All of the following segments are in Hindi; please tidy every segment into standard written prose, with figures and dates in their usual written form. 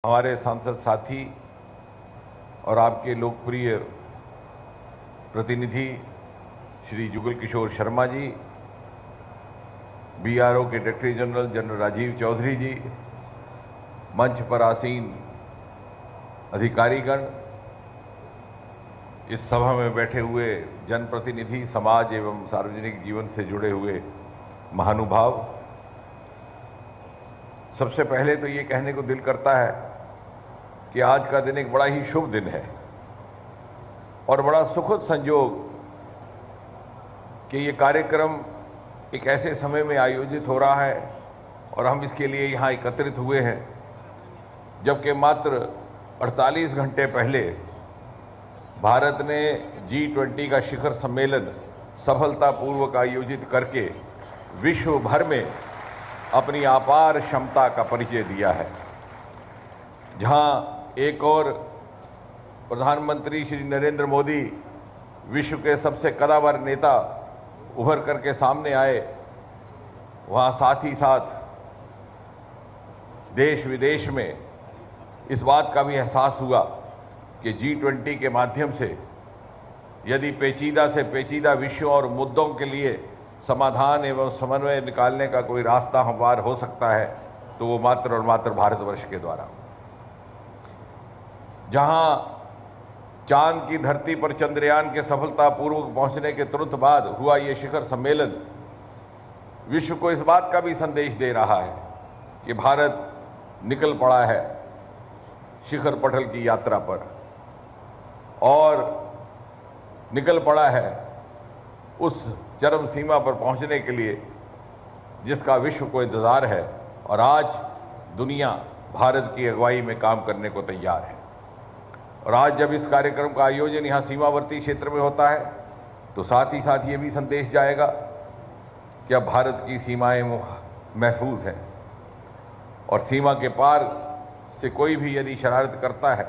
हमारे सांसद साथी और आपके लोकप्रिय प्रतिनिधि श्री जुगल किशोर शर्मा जी, बीआरओ के director general general Rajiv Chaudhary ji, मंच पर आसीन अधिकारीगण, इस सभा में बैठे हुए जनप्रतिनिधि, समाज एवं सार्वजनिक जीवन से जुड़े हुए महानुभाव, सबसे पहले तो ये कहने को दिल करता है कि आज का दिन एक बड़ा ही शुभ दिन है और बड़ा सुखद संयोग कि ये कार्यक्रम एक ऐसे समय में आयोजित हो रहा है और हम इसके लिए यहाँ एकत्रित हुए हैं जबकि मात्र 48 घंटे पहले भारत ने G20 का शिखर सम्मेलन सफलतापूर्वक आयोजित करके विश्व भर में अपनी अपार क्षमता का परिचय दिया है। जहां एक और प्रधानमंत्री श्री नरेंद्र मोदी विश्व के सबसे कद्दावर नेता उभर करके सामने आए, वहां साथ ही साथ देश विदेश में इस बात का भी एहसास हुआ कि G20 के माध्यम से यदि पेचीदा से पेचीदा विषयों और मुद्दों के लिए समाधान एवं समन्वय निकालने का कोई रास्ता हमवार हो सकता है तो वो मात्र और मात्र भारतवर्ष के द्वारा। जहां चांद की धरती पर चंद्रयान के सफलतापूर्वक पहुंचने के तुरंत बाद हुआ ये शिखर सम्मेलन विश्व को इस बात का भी संदेश दे रहा है कि भारत निकल पड़ा है शिखर पटल की यात्रा पर और निकल पड़ा है उस चरम सीमा पर पहुंचने के लिए जिसका विश्व को इंतज़ार है और आज दुनिया भारत की अगुवाई में काम करने को तैयार है। और आज जब इस कार्यक्रम का आयोजन यहाँ सीमावर्ती क्षेत्र में होता है तो साथ ही साथ ये भी संदेश जाएगा कि अब भारत की सीमाएं महफूज हैं और सीमा के पार से कोई भी यदि शरारत करता है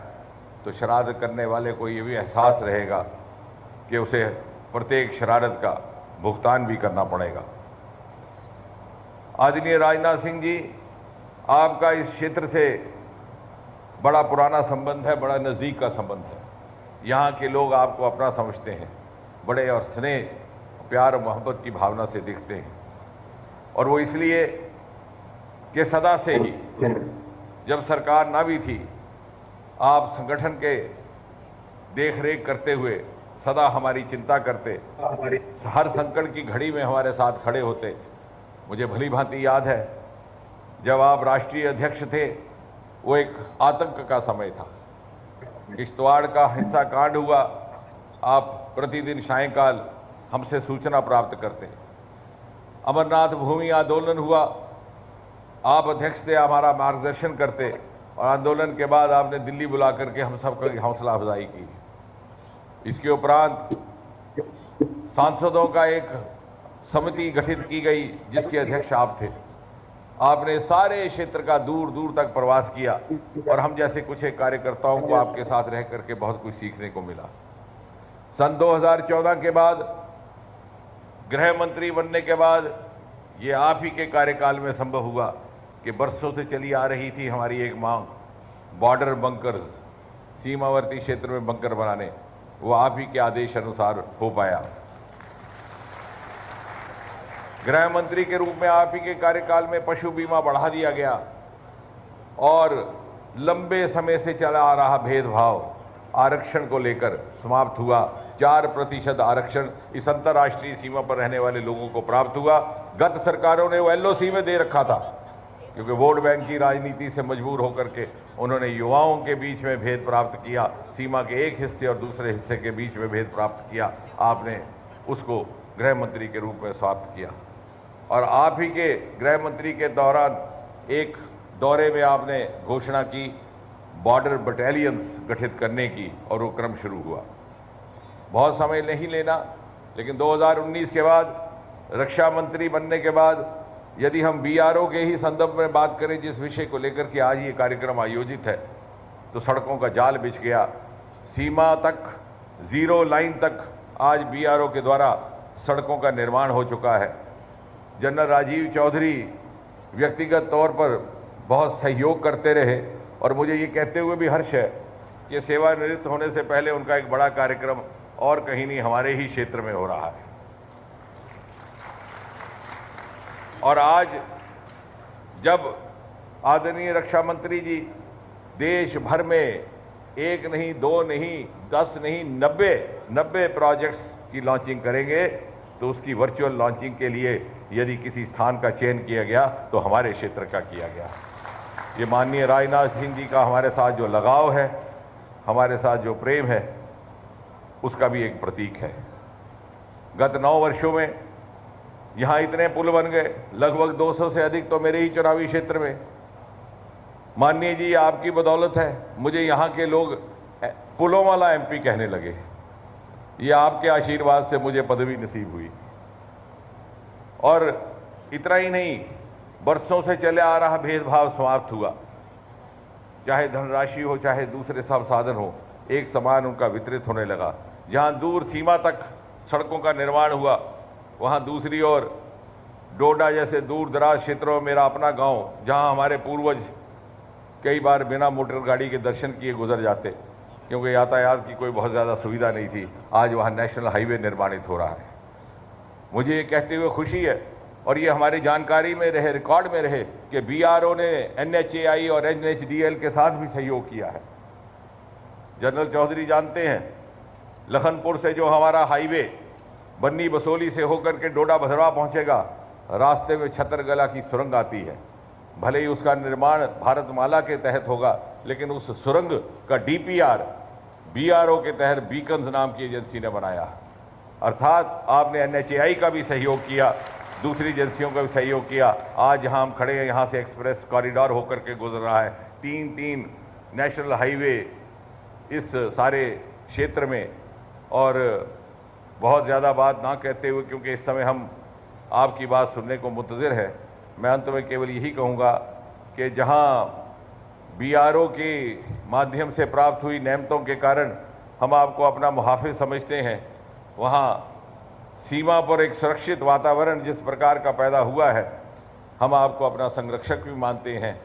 तो शरारत करने वाले को ये भी एहसास रहेगा कि उसे प्रत्येक शरारत का भुगतान भी करना पड़ेगा। आदरणीय राजनाथ सिंह जी, आपका इस क्षेत्र से बड़ा पुराना संबंध है, बड़ा नज़दीक का संबंध है। यहाँ के लोग आपको अपना समझते हैं, बड़े और स्नेह, प्यार और मोहब्बत की भावना से दिखते हैं और वो इसलिए कि सदा से ही जब सरकार ना भी थी आप संगठन के देख रेख करते हुए सदा हमारी चिंता करते, हर संकट की घड़ी में हमारे साथ खड़े होते। मुझे भली भांति याद है जब आप राष्ट्रीय अध्यक्ष थे, वो एक आतंक का समय था, किश्तवाड़ का हिंसा कांड हुआ, आप प्रतिदिन सायंकाल हमसे सूचना प्राप्त करते। अमरनाथ भूमि आंदोलन हुआ, आप अध्यक्ष थे, हमारा मार्गदर्शन करते और आंदोलन के बाद आपने दिल्ली बुला करके हम सबकी हौसला अफजाई की। इसके उपरांत सांसदों का एक समिति गठित की गई जिसके अध्यक्ष आप थे। आपने सारे क्षेत्र का दूर दूर तक प्रवास किया और हम जैसे कुछ एक कार्यकर्ताओं को आपके साथ रह करके बहुत कुछ सीखने को मिला। सन 2014 के बाद गृह मंत्री बनने के बाद ये आप ही के कार्यकाल में संभव हुआ कि बरसों से चली आ रही थी हमारी एक मांग, बॉर्डर बंकर्स, सीमावर्ती क्षेत्र में बंकर बनाने, वो आप ही के आदेश अनुसार हो पाया। गृह मंत्री के रूप में आप ही के कार्यकाल में पशु बीमा बढ़ा दिया गया और लंबे समय से चला आ रहा भेदभाव आरक्षण को लेकर समाप्त हुआ। 4% आरक्षण इस अंतर्राष्ट्रीय सीमा पर रहने वाले लोगों को प्राप्त हुआ। गत सरकारों ने वो LOC में दे रखा था क्योंकि वोट बैंक की राजनीति से मजबूर होकर के उन्होंने युवाओं के बीच में भेद प्राप्त किया, सीमा के एक हिस्से और दूसरे हिस्से के बीच में भेद प्राप्त किया। आपने उसको गृह मंत्री के रूप में समाप्त किया और आप ही के गृह मंत्री के दौरान एक दौरे में आपने घोषणा की बॉर्डर बटालियंस गठित करने की और वो क्रम शुरू हुआ। बहुत समय नहीं लेना, लेकिन 2019 के बाद रक्षा मंत्री बनने के बाद यदि हम BRO के ही संदर्भ में बात करें, जिस विषय को लेकर के आज ये कार्यक्रम आयोजित है, तो सड़कों का जाल बिछ गया। सीमा तक, जीरो लाइन तक आज BRO के द्वारा सड़कों का निर्माण हो चुका है। जनरल राजीव चौधरी व्यक्तिगत तौर पर बहुत सहयोग करते रहे और मुझे ये कहते हुए भी हर्ष है कि सेवानिवृत्त होने से पहले उनका एक बड़ा कार्यक्रम और कहीं नहीं हमारे ही क्षेत्र में हो रहा है। और आज जब आदरणीय रक्षा मंत्री जी देश भर में एक नहीं, दो नहीं, 10 नहीं, 90 प्रोजेक्ट्स की लॉन्चिंग करेंगे, तो उसकी वर्चुअल लॉन्चिंग के लिए यदि किसी स्थान का चयन किया गया तो हमारे क्षेत्र का किया गया। ये माननीय राजनाथ सिंह जी का हमारे साथ जो लगाव है, हमारे साथ जो प्रेम है, उसका भी एक प्रतीक है। गत 9 वर्षों में यहाँ इतने पुल बन गए, लगभग 200 से अधिक तो मेरे ही चुनावी क्षेत्र में। माननीय जी, आपकी बदौलत है मुझे यहाँ के लोग पुलों वाला एमपी कहने लगे। ये आपके आशीर्वाद से मुझे पदवी नसीब हुई। और इतना ही नहीं, बरसों से चले आ रहा भेदभाव समाप्त हुआ। चाहे धनराशि हो, चाहे दूसरे सब साधन हो, एक समान उनका वितरित होने लगा। जहाँ दूर सीमा तक सड़कों का निर्माण हुआ, वहाँ दूसरी ओर डोडा जैसे दूर दराज क्षेत्रों में मेरा अपना गांव, जहाँ हमारे पूर्वज कई बार बिना मोटर गाड़ी के दर्शन किए गुजर जाते, क्योंकि यातायात की कोई बहुत ज़्यादा सुविधा नहीं थी। आज वहाँ नेशनल हाईवे निर्माणित हो रहा है। मुझे ये कहते हुए खुशी है, और ये हमारी जानकारी में रहे, रिकॉर्ड में रहे, कि BRO ने NHAI और NHDL के साथ भी सहयोग किया है। जनरल चौधरी जानते हैं, लखनपुर से जो हमारा हाईवे बन्नी बसोली से होकर के डोडा भदरवा पहुंचेगा, रास्ते में छतरगला की सुरंग आती है। भले ही उसका निर्माण भारतमाला के तहत होगा, लेकिन उस सुरंग का DPR BRO के तहत बीकन्स नाम की एजेंसी ने बनाया। अर्थात आपने NHAI का भी सहयोग किया, दूसरी एजेंसियों का भी सहयोग किया। आज जहां हम खड़े हैं, यहाँ से एक्सप्रेस कॉरिडोर होकर के गुजर रहा है। 3 नेशनल हाईवे इस सारे क्षेत्र में। और बहुत ज़्यादा बात ना कहते हुए, क्योंकि इस समय हम आपकी बात सुनने को मुंतज़िर है, मैं अंत में केवल यही कहूँगा कि जहाँ BRO के माध्यम से प्राप्त हुई नेमतों के कारण हम आपको अपना मुहाफ़िज़ समझते हैं, वहाँ सीमा पर एक सुरक्षित वातावरण जिस प्रकार का पैदा हुआ है, हम आपको अपना संरक्षक भी मानते हैं,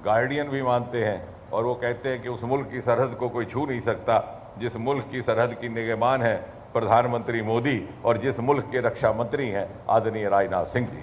गार्डियन भी मानते हैं। और वो कहते हैं कि उस मुल्क की सरहद को कोई छू नहीं सकता जिस मुल्क की सरहद की निगहबान है प्रधानमंत्री मोदी, और जिस मुल्क के रक्षा मंत्री हैं आदरणीय राजनाथ सिंह जी।